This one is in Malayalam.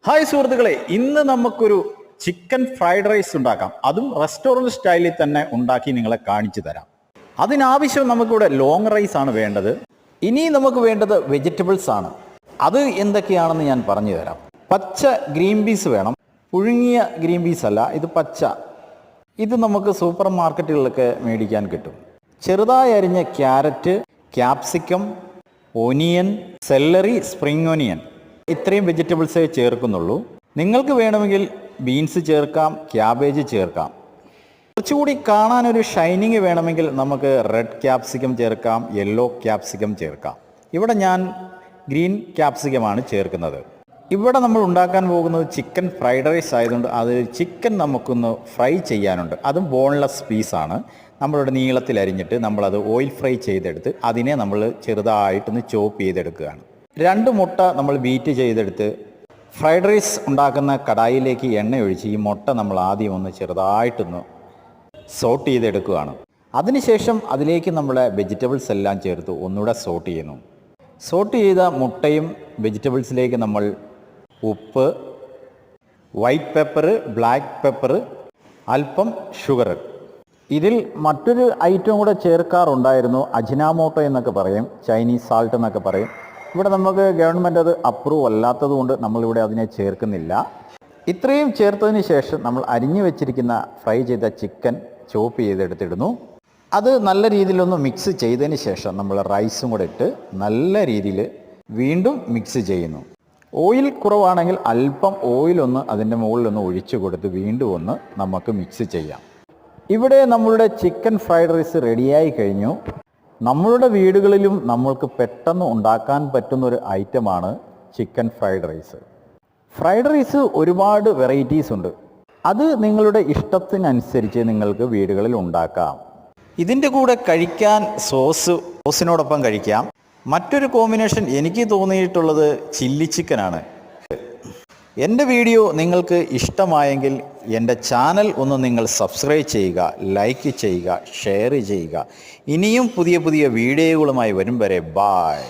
ഹായ് സുഹൃത്തുക്കളെ, ഇന്ന് നമുക്കൊരു ചിക്കൻ ഫ്രൈഡ് റൈസ് ഉണ്ടാക്കാം. അതും റെസ്റ്റോറൻറ്റ് സ്റ്റൈലിൽ തന്നെ ഉണ്ടാക്കി നിങ്ങളെ കാണിച്ചു തരാം. അതിനാവശ്യം നമുക്കിവിടെ ലോങ് റൈസ് ആണ് വേണ്ടത്. ഇനി നമുക്ക് വേണ്ടത് വെജിറ്റബിൾസ് ആണ്. അത് എന്തൊക്കെയാണെന്ന് ഞാൻ പറഞ്ഞു തരാം. പച്ച ഗ്രീൻ പീസ് വേണം. പുഴുങ്ങിയ ഗ്രീൻ പീസ് അല്ല, ഇത് പച്ച. ഇത് നമുക്ക് സൂപ്പർ മാർക്കറ്റുകളിലൊക്കെ മേടിക്കാൻ കിട്ടും. ചെറുതായി അരിഞ്ഞ carrot, capsicum, onion, celery, spring onion, ഇത്രയും വെജിറ്റബിൾസേ ചേർക്കുന്നുള്ളൂ. നിങ്ങൾക്ക് വേണമെങ്കിൽ ബീൻസ് ചേർക്കാം, ക്യാബേജ് ചേർക്കാം. കുറച്ചുകൂടി കാണാനൊരു ഷൈനിങ് വേണമെങ്കിൽ നമുക്ക് റെഡ് ക്യാപ്സിക്കം ചേർക്കാം, യെല്ലോ ക്യാപ്സിക്കം ചേർക്കാം. ഇവിടെ ഞാൻ ഗ്രീൻ ക്യാപ്സിക്കമാണ് ചേർക്കുന്നത്. ഇവിടെ നമ്മൾ ഉണ്ടാക്കാൻ പോകുന്നത് ചിക്കൻ ഫ്രൈഡ് റൈസ് ആയതുകൊണ്ട് അത് ചിക്കൻ നമുക്കൊന്ന് ഫ്രൈ ചെയ്യാനുണ്ട്. അതും ബോൺലെസ് പീസാണ്. നമ്മളുടെ നീളത്തിൽ അരിഞ്ഞിട്ട് നമ്മളത് ഓയിൽ ഫ്രൈ ചെയ്തെടുത്ത് അതിനെ നമ്മൾ ചെറുതായിട്ടൊന്ന് ചോപ്പ് ചെയ്തെടുക്കുകയാണ്. 2 മുട്ട നമ്മൾ ബീറ്റ് ചെയ്തെടുത്ത് ഫ്രൈഡ് റൈസ് ഉണ്ടാക്കുന്ന കടായിലേക്ക് എണ്ണ ഒഴിച്ച് ഈ മുട്ട നമ്മൾ ആദ്യം ഒന്ന് ചെറുതായിട്ടൊന്ന് സോട്ട് ചെയ്തെടുക്കുകയാണ്. അതിനുശേഷം അതിലേക്ക് നമ്മളെ വെജിറ്റബിൾസ് എല്ലാം ചേർത്ത് ഒന്നുകൂടെ സോട്ട് ചെയ്യുന്നു. സോട്ട് ചെയ്ത മുട്ടയും വെജിറ്റബിൾസിലേക്ക് നമ്മൾ ഉപ്പ്, വൈറ്റ് പെപ്പർ, ബ്ലാക്ക് പെപ്പർ, അല്പം ഷുഗർ. ഇതിൽ മറ്റൊരു ഐറ്റം കൂടെ ചേർക്കാറുണ്ടായിരുന്നു, അജിനാമോട്ടോ എന്നൊക്കെ പറയും, ചൈനീസ് സാൾട്ട് എന്നൊക്കെ പറയും. ഇവിടെ നമുക്ക് ഗവൺമെൻറ് അത് അപ്രൂവ് അല്ലാത്തത് കൊണ്ട് നമ്മളിവിടെ അതിനെ ചേർക്കുന്നില്ല. ഇത്രയും ചേർത്തതിന് ശേഷം നമ്മൾ അരിഞ്ഞു വെച്ചിരിക്കുന്ന ഫ്രൈ ചെയ്ത ചിക്കൻ ചോപ്പ് ചെയ്തെടുത്തിടുന്നു. അത് നല്ല രീതിയിലൊന്ന് മിക്സ് ചെയ്തതിന് ശേഷം നമ്മൾ റൈസും കൂടെ ഇട്ട് നല്ല രീതിയിൽ വീണ്ടും മിക്സ് ചെയ്യുന്നു. ഓയിൽ കുറവാണെങ്കിൽ അല്പം ഓയിലൊന്ന് അതിൻ്റെ മുകളിലൊന്ന് ഒഴിച്ചു കൊടുത്ത് വീണ്ടും ഒന്ന് നമുക്ക് മിക്സ് ചെയ്യാം. ഇവിടെ നമ്മളുടെ ചിക്കൻ ഫ്രൈഡ് റൈസ് റെഡിയായി കഴിഞ്ഞു. നമ്മളുടെ വീടുകളിലും നമ്മൾക്ക് പെട്ടെന്ന് ഉണ്ടാക്കാൻ പറ്റുന്നൊരു ഐറ്റമാണ് chicken fried rice. Fried rice ഒരുപാട് വെറൈറ്റീസ് ഉണ്ട്. അത് നിങ്ങളുടെ ഇഷ്ടത്തിനനുസരിച്ച് നിങ്ങൾക്ക് വീടുകളിൽ ഉണ്ടാക്കാം. ഇതിൻ്റെ കൂടെ കഴിക്കാൻ സോസിനോടൊപ്പം കഴിക്കാം. മറ്റൊരു കോമ്പിനേഷൻ എനിക്ക് തോന്നിയിട്ടുള്ളത് ചില്ലി ചിക്കനാണ്. എൻ്റെ വീഡിയോ നിങ്ങൾക്ക് ഇഷ്ടമായെങ്കിൽ എൻ്റെ ചാനൽ ഒന്ന് നിങ്ങൾ സബ്സ്ക്രൈബ് ചെയ്യുക, ലൈക്ക് ചെയ്യുക, ഷെയർ ചെയ്യുക. ഇനിയും പുതിയ പുതിയ വീഡിയോകളുമായി വരും വരെ ബായ്.